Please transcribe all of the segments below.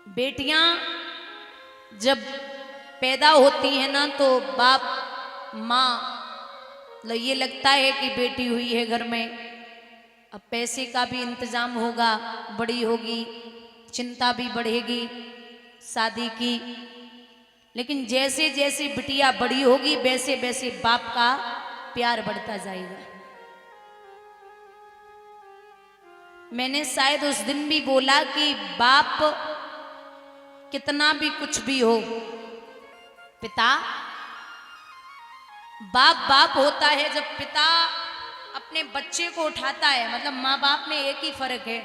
बेटियां जब पैदा होती हैं ना तो बाप माँ ये लगता है कि बेटी हुई है घर में, अब पैसे का भी इंतजाम होगा, बड़ी होगी, चिंता भी बढ़ेगी शादी की। लेकिन जैसे जैसे बिटिया बड़ी होगी वैसे वैसे बाप का प्यार बढ़ता जाएगा। मैंने शायद उस दिन भी बोला कि बाप कितना भी कुछ भी हो, पिता बाप बाप होता है। जब पिता अपने बच्चे को उठाता है, मतलब माँ बाप में एक ही फर्क है,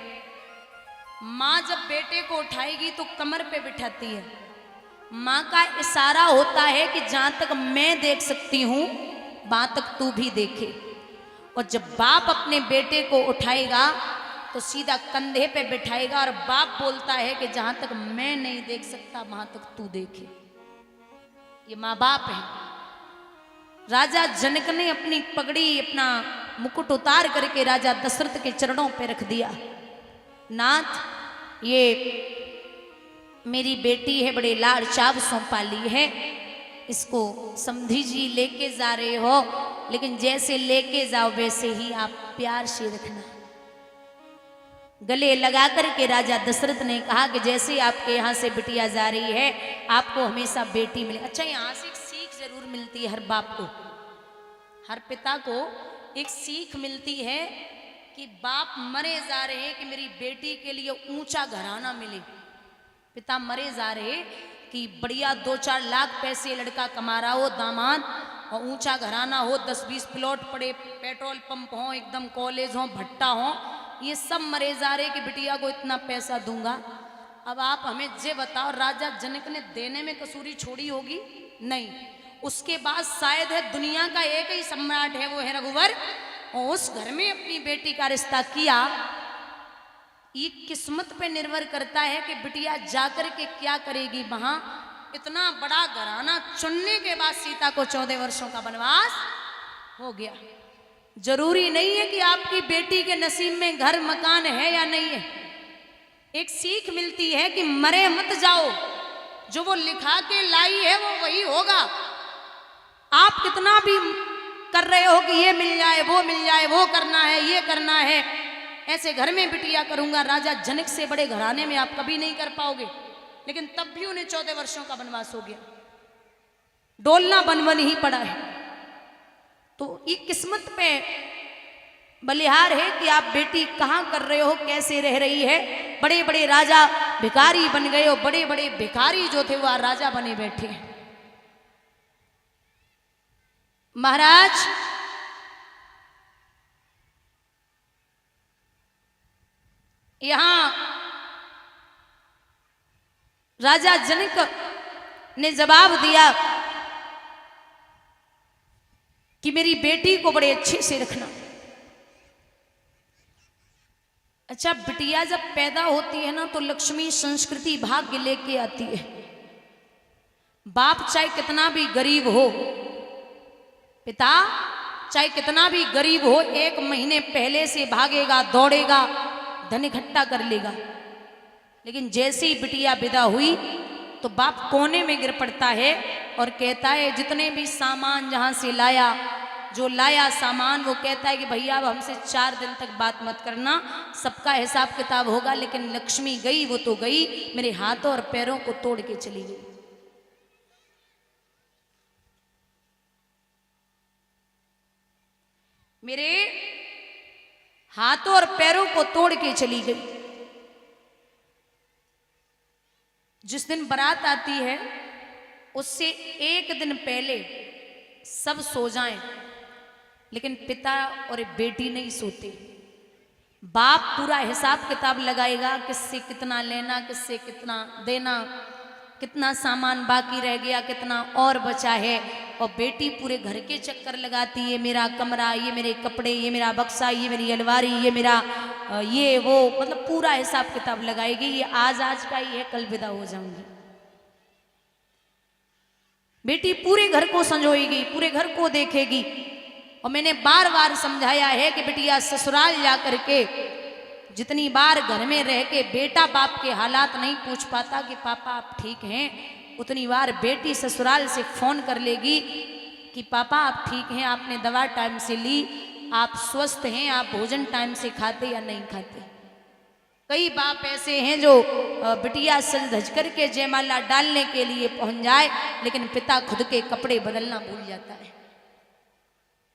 माँ जब बेटे को उठाएगी तो कमर पे बिठाती है। माँ का इशारा होता है कि जहां तक मैं देख सकती हूं वहां तक तू भी देखे। और जब बाप अपने बेटे को उठाएगा तो सीधा कंधे पे बिठाएगा और बाप बोलता है कि जहां तक मैं नहीं देख सकता वहां तक तू देखे। ये माँ बाप है। राजा जनक ने अपनी पगड़ी, अपना मुकुट उतार करके राजा दशरथ के चरणों पे रख दिया। नाथ, ये मेरी बेटी है, बड़े लाड़ चाव से पाली है, इसको समधी जी लेके जा रहे हो, लेकिन जैसे लेके जाओ वैसे ही आप प्यार से रखना। गले लगा करके राजा दशरथ ने कहा कि जैसे आपके यहाँ से बिटिया जा रही है आपको हमेशा बेटी मिले। अच्छा, यहाँ से एक सीख जरूर मिलती है हर बाप को, हर पिता को एक सीख मिलती है कि बाप मरे जा रहे हैं कि मेरी बेटी के लिए ऊंचा घराना मिले। पिता मरे जा रहे कि बढ़िया 2-4 लाख पैसे लड़का कमा रहा हो, दामाद, और ऊंचा घराना हो, 10-20 प्लॉट पड़े, पेट्रोल पंप हो, एकदम कॉलेज हो, भट्टा हो, ये सब मरे जा रहे कि बिटिया को इतना पैसा दूंगा। अब आप हमें ये बताओ, राजा जनक ने देने में कसूरी छोड़ी होगी? नहीं। उसके बाद शायद है दुनिया का एक ही सम्राट है, वो है रघुवर, और उस घर में अपनी बेटी का रिश्ता किया। ये किस्मत पे निर्भर करता है कि बिटिया जाकर के क्या करेगी वहां। इतना बड़ा घराना चुनने के बाद सीता को 14 वर्षों का वनवास हो गया। जरूरी नहीं है कि आपकी बेटी के नसीब में घर मकान है या नहीं है। एक सीख मिलती है कि मरे मत जाओ, जो वो लिखा के लाई है वो वही होगा। आप कितना भी कर रहे हो कि ये मिल जाए, वो मिल जाए, वो करना है, ये करना है, ऐसे घर में बिटिया करूंगा, राजा जनक से बड़े घराने में आप कभी नहीं कर पाओगे। लेकिन तब भी उन्हें 14 वर्षों का वनवास हो गया, डोलना बनवन ही पड़ा है। तो ये किस्मत पे बलिहार है कि आप बेटी कहां कर रहे हो, कैसे रह रही है। बड़े बड़े राजा भिखारी बन गए हो, बड़े बड़े भिखारी जो थे वो आज राजा बने बैठे हैं। महाराज, यहां राजा जनक ने जवाब दिया कि मेरी बेटी को बड़े अच्छे से रखना। अच्छा, बिटिया जब पैदा होती है ना तो लक्ष्मी संस्कृति भाग्य लेके आती है। बाप चाहे कितना भी गरीब हो, पिता चाहे कितना भी गरीब हो, 1 महीने पहले से भागेगा, दौड़ेगा, धन इकट्ठा कर लेगा। लेकिन जैसे ही बिटिया विदा हुई तो बाप कोने में गिर पड़ता है और कहता है जितने भी सामान जहां से लाया, जो लाया सामान, वो कहता है कि भैया अब हमसे 4 दिन तक बात मत करना, सबका हिसाब किताब होगा। लेकिन लक्ष्मी गई वो तो गई, मेरे हाथों और पैरों को तोड़ के चली गई। मेरे हाथों और पैरों को तोड़ के चली गई। जिस दिन बारात आती है उससे 1 दिन पहले सब सो जाएं, लेकिन पिता और बेटी नहीं सोते। बाप पूरा हिसाब किताब लगाएगा, किससे कितना लेना, किससे कितना देना, कितना सामान बाकी रह गया, कितना और बचा है। और बेटी पूरे घर के चक्कर लगाती है, मेरा कमरा, ये मेरे कपड़े, ये मेरा बक्सा, ये मेरी अलमारी, ये मेरा ये वो, मतलब पूरा हिसाब किताब लगाएगी। ये आज का ही है, कल विदा हो जाऊंगी। बेटी पूरे घर को संजोएगी, पूरे घर को देखेगी। और मैंने बार बार समझाया है कि बिटिया ससुराल जा करके जितनी बार घर में रह के बेटा बाप के हालात नहीं पूछ पाता कि पापा आप ठीक हैं, उतनी बार बेटी ससुराल से फोन कर लेगी कि पापा आप ठीक हैं, आपने दवा टाइम से ली, आप स्वस्थ हैं, आप भोजन टाइम से खाते या नहीं खाते। कई बाप ऐसे हैं जो बिटिया सज धज करके जयमाला डालने के लिए पहुंच जाए, लेकिन पिता खुद के कपड़े बदलना भूल जाता है।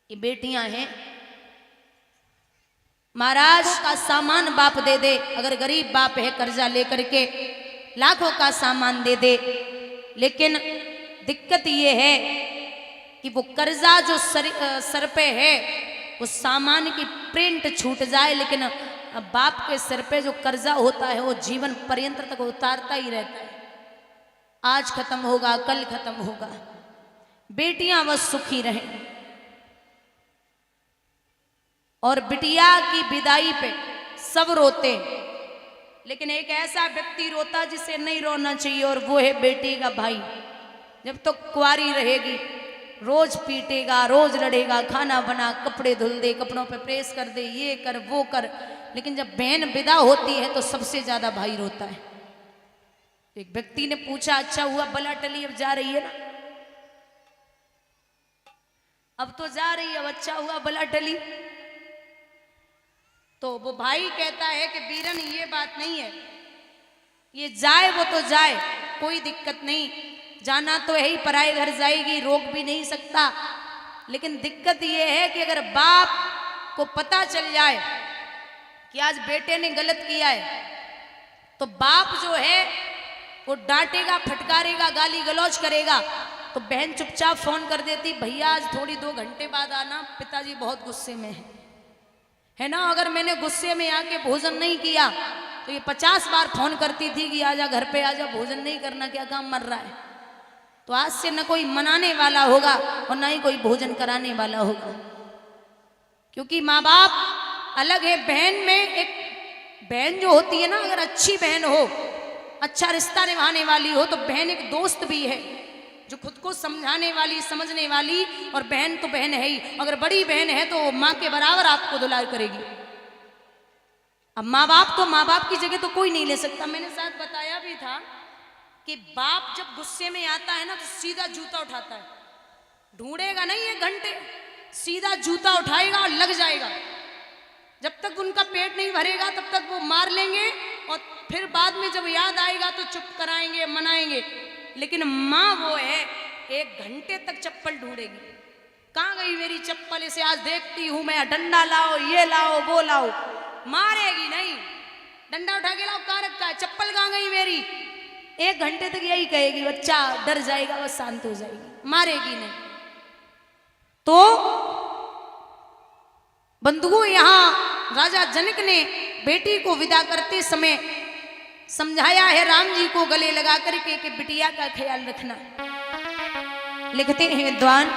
ये बेटियां हैं। महाराज का सामान बाप दे दे, अगर गरीब बाप है कर्जा लेकर के लाखों का सामान दे दे, लेकिन दिक्कत ये है कि वो कर्जा जो सर पे है वो सामान की प्रिंट छूट जाए, लेकिन बाप के सिर पे जो कर्जा होता है वो जीवन पर्यंत तक उतारता ही रहता है। आज खत्म होगा, कल खत्म होगा। बेटियां बस सुखी रहें। और बिटिया की विदाई पे सब रोते, लेकिन एक ऐसा व्यक्ति रोता जिसे नहीं रोना चाहिए, और वो है बेटी का भाई। जब तक तो कुंवारी रहेगी रोज पीटेगा, रोज लड़ेगा, खाना बना, कपड़े धुल दे, कपड़ों पे प्रेस कर दे, ये कर वो कर, लेकिन जब बहन विदा होती है तो सबसे ज्यादा भाई रोता है। एक व्यक्ति ने पूछा, अच्छा हुआ बला टली, अब जा रही है ना, अब तो जा रही है, अब अच्छा हुआ बला टली। तो वो भाई कहता है कि बीरन ये बात नहीं है, ये जाए वो तो जाए, कोई दिक्कत नहीं, जाना तो है ही, पराए घर जाएगी, रोक भी नहीं सकता, लेकिन दिक्कत ये है कि अगर बाप को पता चल जाए कि आज बेटे ने गलत किया है, तो बाप जो है वो डांटेगा, फटकारेगा, गाली गलौज करेगा। तो बहन चुपचाप फोन कर देती, भैया आज थोड़ी 2 घंटे बाद आना, पिताजी बहुत गुस्से में है ना। अगर मैंने गुस्से में आके भोजन नहीं किया तो ये 50 बार फोन करती थी कि आजा घर पे आजा, भोजन नहीं करना, क्या काम मर रहा है। तो आज से न कोई मनाने वाला होगा और ना ही कोई भोजन कराने वाला होगा, क्योंकि माँ बाप अलग है। बहन में एक बहन जो होती है ना, अगर अच्छी बहन हो, अच्छा रिश्ता निभाने वाली हो, तो बहन एक दोस्त भी है जो खुद को समझाने वाली, समझने वाली, और बहन तो बहन है ही। अगर बड़ी बहन है तो माँ के बराबर आपको दुलार करेगी। अब माँ बाप तो माँ बाप की जगह तो कोई नहीं ले सकता। मैंने शायद बताया भी था कि बाप जब गुस्से में आता है ना तो सीधा जूता उठाता है, ढूंढेगा नहीं 1 घंटे, सीधा जूता उठाएगा और लग जाएगा। जब तक उनका पेट नहीं भरेगा तब तक वो मार लेंगे, और फिर बाद में जब याद आएगा तो चुप कराएंगे, मनाएंगे। लेकिन माँ वो है 1 घंटे तक चप्पल ढूंढेगी, कहाँ गई मेरी चप्पल, इसे आज देखती हूं मैं, डंडा लाओ, ये लाओ, वो लाओ, मारेगी नहीं। डंडा उठा के लाओ, कहाँ रखा है, चप्पल कहाँ गई मेरी, 1 घंटे तक यही कहेगी, बच्चा डर जाएगा, बस शांत हो जाएगी, मारेगी नहीं। तो बंधुओं, यहां राजा जनक ने बेटी को विदा करते समय समझाया है राम जी को गले लगा करके कि बिटिया का ख्याल रखना। लिखते हैं विद्वान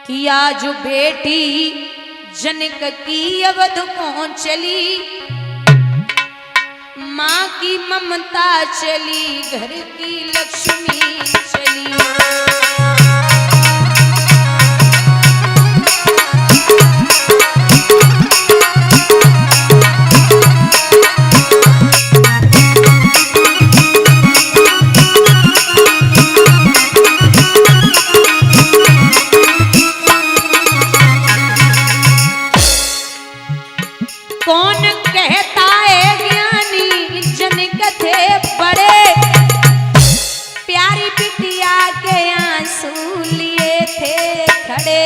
कि आज बेटी जनक की अवध पहुंच चली, माँ की ममता चली, घर की लक्ष्मी चली। कौन कहता है ज्ञानी जनक थे बड़े, प्यारी बिटिया के आंसू लिए थे खड़े।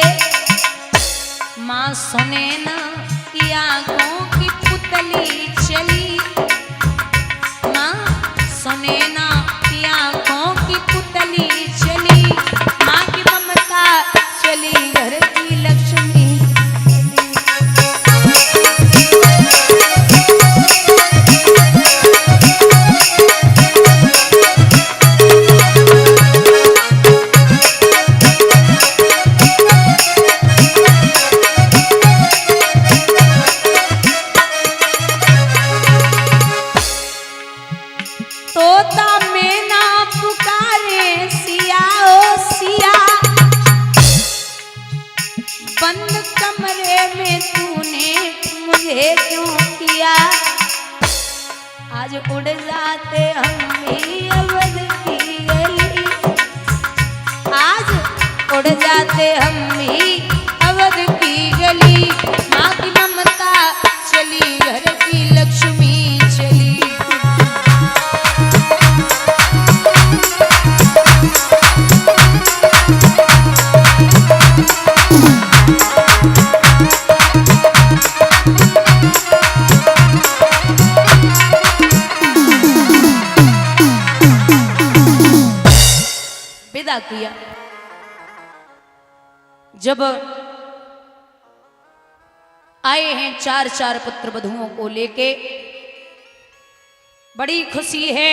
माँ सुने ना कि आंखों की पुतली चली, माँ सुने ना कि आंखों की पुतली चली, माँ की ममता चली, घर की लक्ष्मी। तोता मैना पुकारे सिया ओ सिया, बंद कमरे में तूने मुझे क्यों किया। आज उड़ जाते हम भी अवध की गली, आज उड़ जाते हम भी अवध की गली। माँ की ममता चली, घर की लक्ष्मी चली। विदा किया। जब आए हैं चार चार पुत्र वधुओं को लेके, बड़ी खुशी है।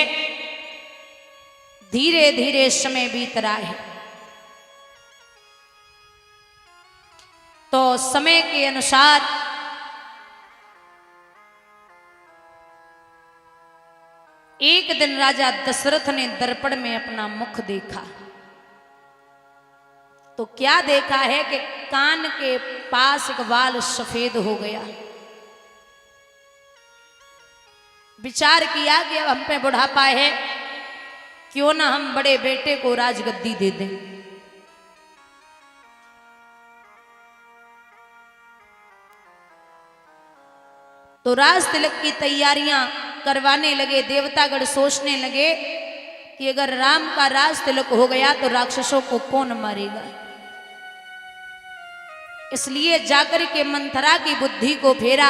धीरे धीरे समय बीत रहा है, तो समय के अनुसार एक दिन राजा दशरथ ने दर्पण में अपना मुख देखा, तो क्या देखा है कि कान के पास एक बाल सफेद हो गया। विचार किया कि अब हम पे बुढ़ापा है, क्यों ना हम बड़े बेटे को राजगद्दी दे दें। तो राज तिलक की तैयारियां करवाने लगे। देवतागण सोचने लगे कि अगर राम का राज तिलक हो गया तो राक्षसों को कौन मारेगा। इसलिए जाकर के मंथरा की बुद्धि को फेरा।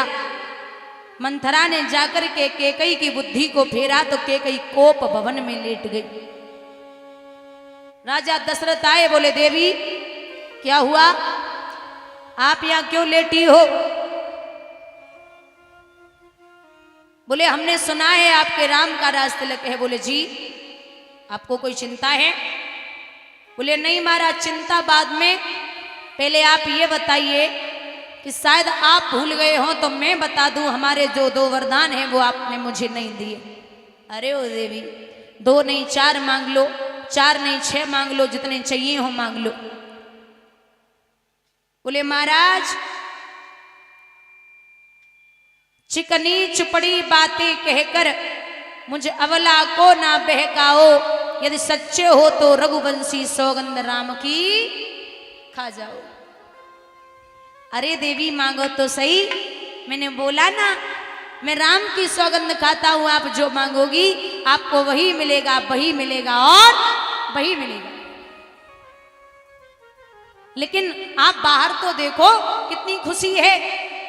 मंथरा ने जाकर के कैकेयी की बुद्धि को फेरा तो कैकेयी कोप भवन में लेट गई। राजा दशरथ आए, बोले देवी क्या हुआ, आप यहां क्यों लेटी हो। बोले हमने सुना है आपके राम का राज तिलक है। बोले जी आपको कोई चिंता है। बोले नहीं महाराज, चिंता बाद में, पहले आप ये बताइए कि शायद आप भूल गए हो तो मैं बता दूं, हमारे जो 2 वरदान हैं वो आपने मुझे नहीं दिए। अरे ओ देवी, 2 नहीं 4 मांग लो, 4 नहीं 6 मांग लो, जितने चाहिए हो मांग लो। बोले महाराज चिकनी चुपड़ी बातें कहकर मुझे अवला को ना बहकाओ, यदि सच्चे हो तो रघुवंशी सौगंध राम की खा जाओ। अरे देवी मांगो तो सही, मैंने बोला ना मैं राम की सौगंध खाता हूं, आप जो मांगोगी आपको वही मिलेगा, वही मिलेगा और वही मिलेगा। लेकिन आप बाहर तो देखो कितनी खुशी है।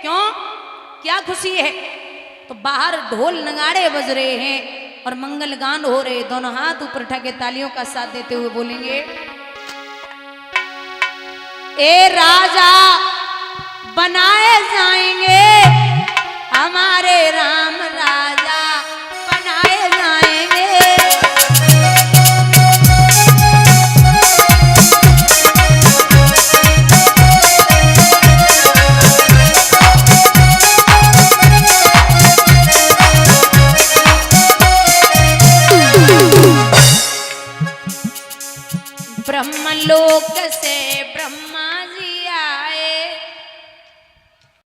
क्यों, क्या खुशी है। तो बाहर ढोल नगाड़े बज रहे हैं और मंगल गान हो रहे। दोनों हाथ ऊपर उठा के तालियों का साथ देते हुए बोलेंगे, ए राजा बनाए जाएंगे हमारे राम, राजा बनाए जाएंगे। ब्रह्मलोक से